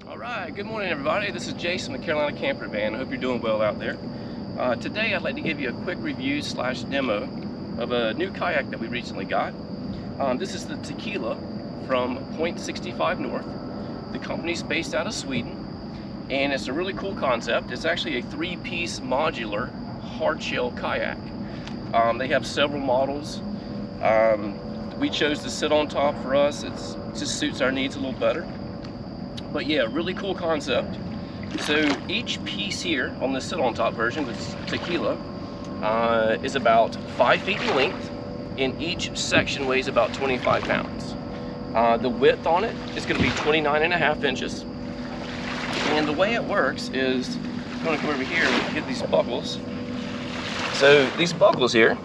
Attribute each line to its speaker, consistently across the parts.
Speaker 1: Alright, good morning everybody. This is Jason with Carolina Camper Van. I hope you're doing well out there. Today I'd like to give you a quick review slash demo of a new kayak that we recently got. This is the Tequila from .65 North. The company's based out of Sweden, and it's a really cool concept. It's actually a 3-piece modular hardshell kayak. They have several models. We chose to sit on top for us. It just suits our needs a little better. But yeah, really cool concept. So each piece here on the sit on top version with Tequila is about 5 feet in length, and each section weighs about 25 pounds. The width on it is going to be 29.5 inches. And the way it works is, I'm going to come over here and get these buckles. So these buckles here,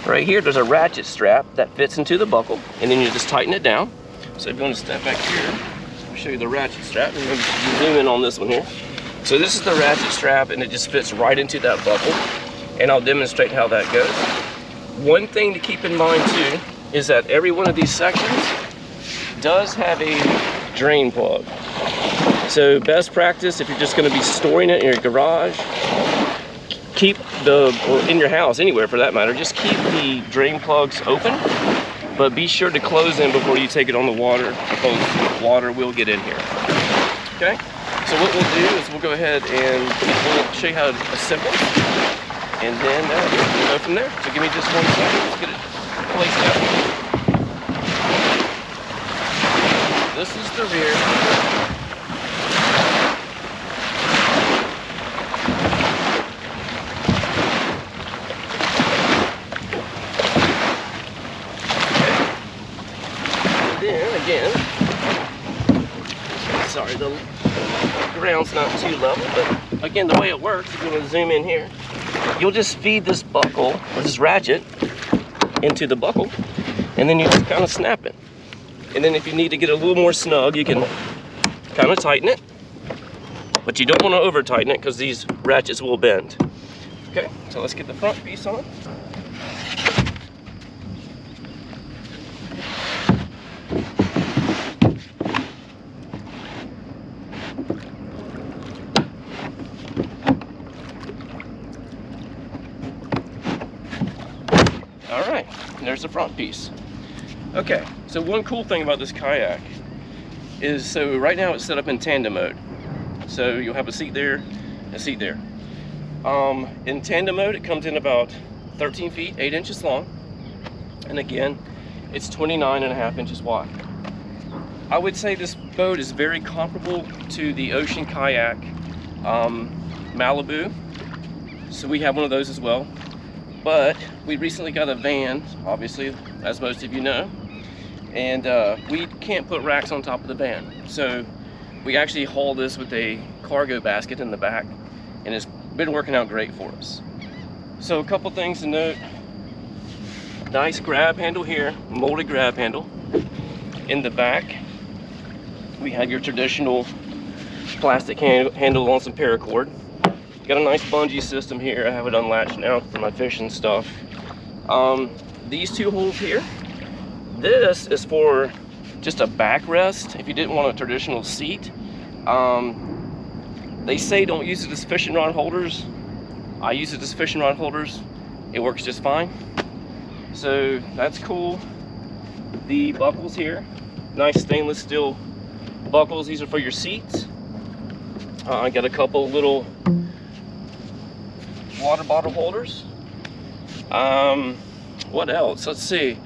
Speaker 1: right here, there's a ratchet strap that fits into the buckle, and then you just tighten it down. So if you want to step back here, I'll show you the ratchet strap. And maybe zoom in on this one here. So this is the ratchet strap, and it just fits right into that buckle. And I'll demonstrate how that goes. One thing to keep in mind too is that every one of these sections does have a drain plug. So best practice, if you're just going to be storing it in your garage, or in your house, anywhere for that matter, just keep the drain plugs open, but be sure to close them before you take it on the water, because water will get in here. Okay, so what we'll do is we'll go ahead and we'll show you how to assemble, and then we'll go from there. So give me just 1 second, let's get it placed out. This is the rear. Again, sorry, the ground's not too level, but again, the way it works, if you want to zoom in here, you'll just feed this buckle, or this ratchet, into the buckle, and then you just kind of snap it. And then if you need to get a little more snug, you can kind of tighten it, but you don't want to over tighten it because these ratchets will bend. Okay, so let's get the front piece on. Alright, there's the front piece. Okay, so one cool thing about this kayak is, so right now it's set up in tandem mode. So you'll have a seat there, a seat there. In tandem mode, it comes in about 13 feet, 8 inches long. And again, it's 29.5 inches wide. I would say this boat is very comparable to the Ocean Kayak Malibu. So we have one of those as well. But we recently got a van, obviously, as most of you know, and we can't put racks on top of the van. So we actually haul this with a cargo basket in the back, and it's been working out great for us. So a couple things to note. Nice grab handle here, molded grab handle. In the back, we have your traditional plastic handle on some paracord. Got a nice bungee system here. I have it unlatched now for my fishing stuff. These two holes here, this is for just a backrest if you didn't want a traditional seat. They say don't use it as fishing rod holders. I use it as fishing rod holders. It works just fine. So that's cool. The buckles here, nice stainless steel buckles. These are for your seats. I got a couple little water bottle holders. What else? Let's see.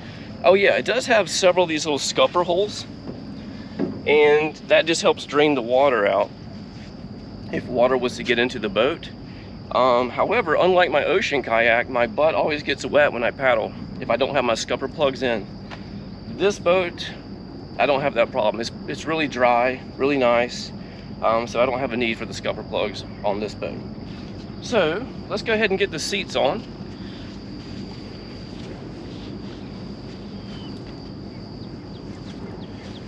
Speaker 1: Oh yeah, it does have several of these little scupper holes, and that just helps drain the water out if water was to get into the boat. However, unlike my Ocean Kayak, my butt always gets wet when I paddle if I don't have my scupper plugs in. This boat, I don't have that problem. It's really dry, really nice, so I don't have a need for the scupper plugs on this boat. So let's go ahead and get the seats on.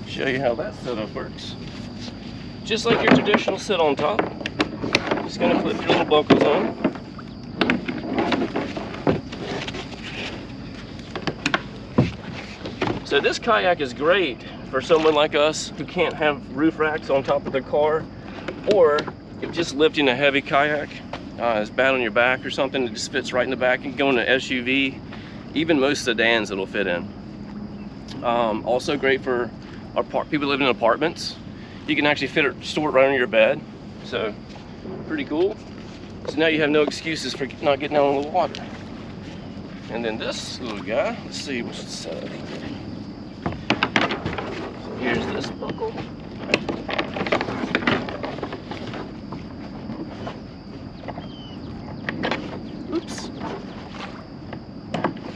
Speaker 1: Show you how that setup works. Just like your traditional sit on top. Just gonna clip your little buckles on. So this kayak is great for someone like us who can't have roof racks on top of their car, or if just lifting a heavy kayak is bad on your back or something, it just fits right in the back. You can go in an SUV, even most sedans it'll fit in. Also great for people living in apartments. You can actually store it right on your bed, so pretty cool. So now you have no excuses for not getting out on the water. And then this little guy, let's see what's said. So here's this buckle. Oops.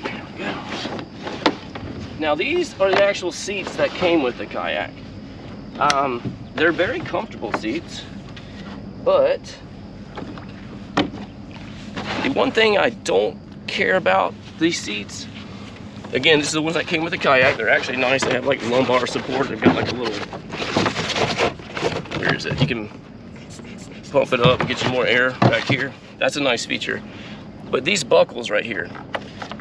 Speaker 1: There we go. Now these are the actual seats that came with the kayak. They're very comfortable seats, but the one thing I don't care about these seats, again, this is the ones that came with the kayak. They're actually nice. They have like lumbar support. They've got like a little, where is it? You can pump it up and get you more air back here. That's a nice feature. But these buckles right here,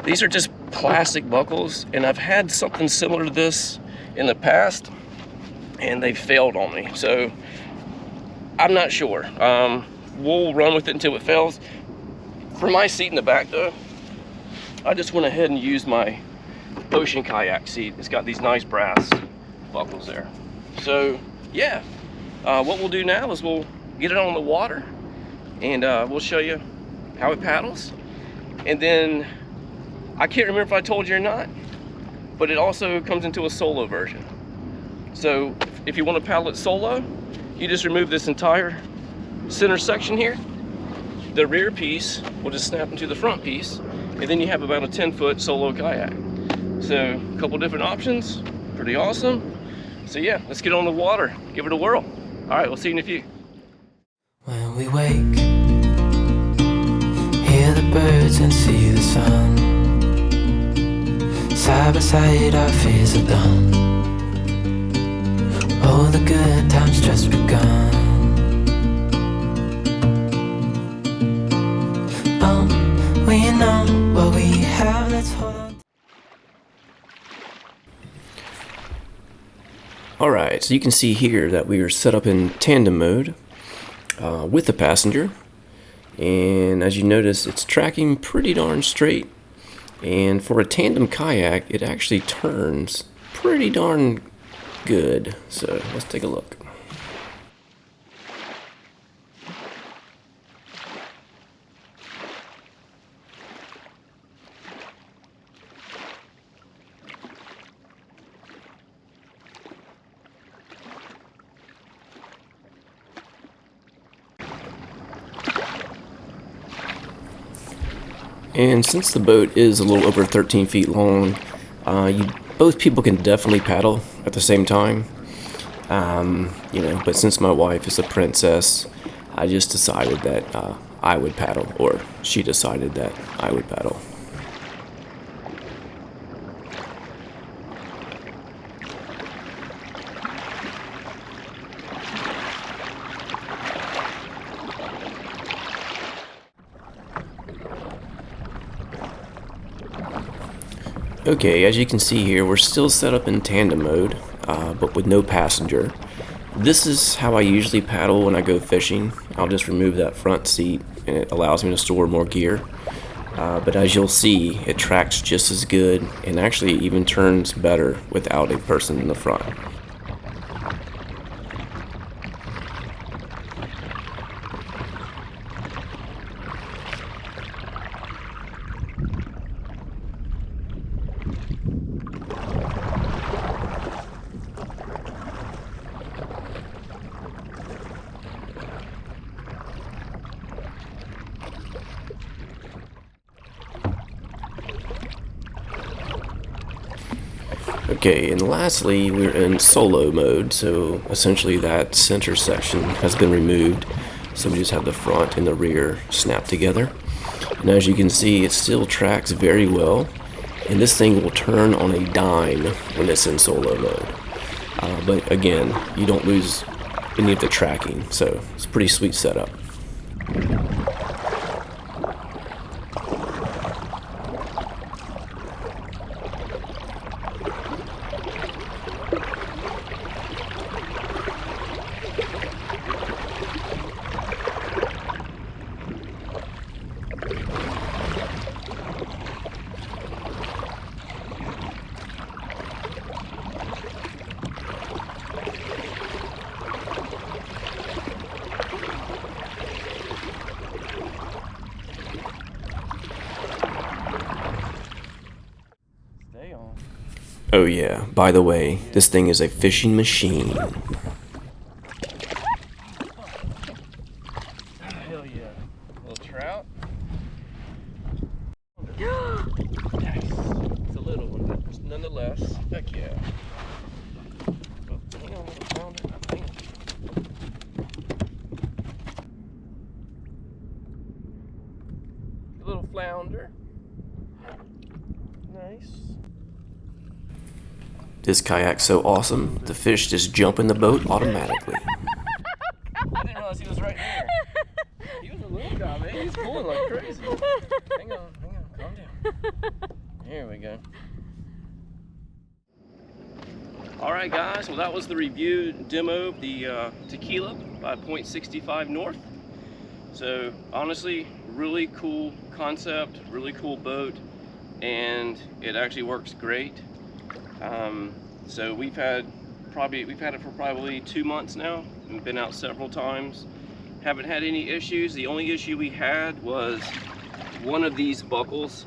Speaker 1: these are just plastic buckles, and I've had something similar to this in the past, and they failed on me. So I'm not sure. We'll run with it until it fails. For my seat in the back though, I just went ahead and used my ocean kayak seat. It's got these nice brass buckles there. So yeah, what we'll do now is we'll get it on the water, and we'll show you how it paddles. And then I can't remember if I told you or not, but it also comes into a solo version. So if you want to paddle it solo, you just remove this entire center section here. The rear piece will just snap into the front piece, and then you have about a 10-foot solo kayak. So a couple different options, pretty awesome. So yeah, let's get on the water, give it a whirl. All right, we'll see you in a few.
Speaker 2: When we wake, hear the birds and see the sun. Side by side our fears are done. Oh, the good times just begun. We know what we have, let's hold on.
Speaker 3: Alright, so you can see here that we are set up in tandem mode with the passenger, and as you notice, it's tracking pretty darn straight, and for a tandem kayak it actually turns pretty darn good. So let's take a look. And since the boat is a little over 13 feet long, both people can definitely paddle at the same time. But since my wife is a princess, I just decided that I would paddle, or she decided that I would paddle. Okay, as you can see here, we're still set up in tandem mode, but with no passenger. This is how I usually paddle when I go fishing. I'll just remove that front seat, and it allows me to store more gear. But as you'll see, it tracks just as good, and actually even turns better without a person in the front. Okay, and lastly, we're in solo mode, so essentially that center section has been removed, so we just have the front and the rear snapped together. And as you can see, it still tracks very well, and this thing will turn on a dime when it's in solo mode. But again, you don't lose any of the tracking, so it's a pretty sweet setup. Oh yeah, by the way, this thing is a fishing machine.
Speaker 1: Hell yeah. Little trout. Nice. It's a little one, but nonetheless, heck yeah. Oh, hang on, little flounder. Hang on. A little flounder. Nice.
Speaker 3: This kayak's so awesome, the fish just jump in the boat automatically.
Speaker 1: I didn't realize he was right there. He was a little guy, man. He's pulling like crazy. Hang on, calm down. Here we go. Alright guys, well that was the review demo of the Tequila by .65 North. So honestly, really cool concept, really cool boat, and it actually works great. So we've had it for probably 2 months now. We've been out several times. Haven't had any issues. The only issue we had was one of these buckles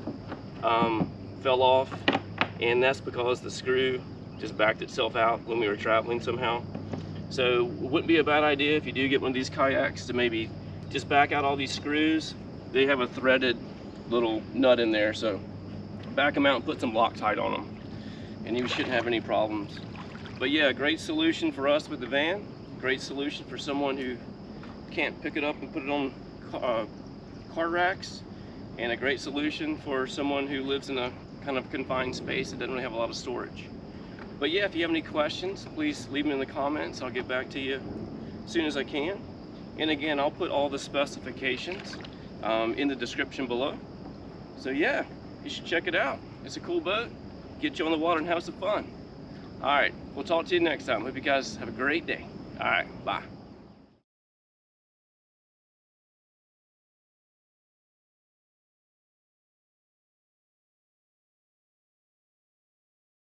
Speaker 1: fell off, and that's because the screw just backed itself out when we were traveling somehow. So it wouldn't be a bad idea if you do get one of these kayaks to maybe just back out all these screws. They have a threaded little nut in there, so back them out and put some Loctite on them, and you shouldn't have any problems. But yeah, great solution for us with the van. Great solution for someone who can't pick it up and put it on car racks, and a great solution for someone who lives in a kind of confined space that doesn't really have a lot of storage. But yeah, if you have any questions, please leave them in the comments. I'll get back to you as soon as I can. And again, I'll put all the specifications in the description below. So yeah, you should check it out. It's a cool boat. Get you on the water and have some fun. All right, we'll talk to you next time. Hope you guys have a great day. All right, bye.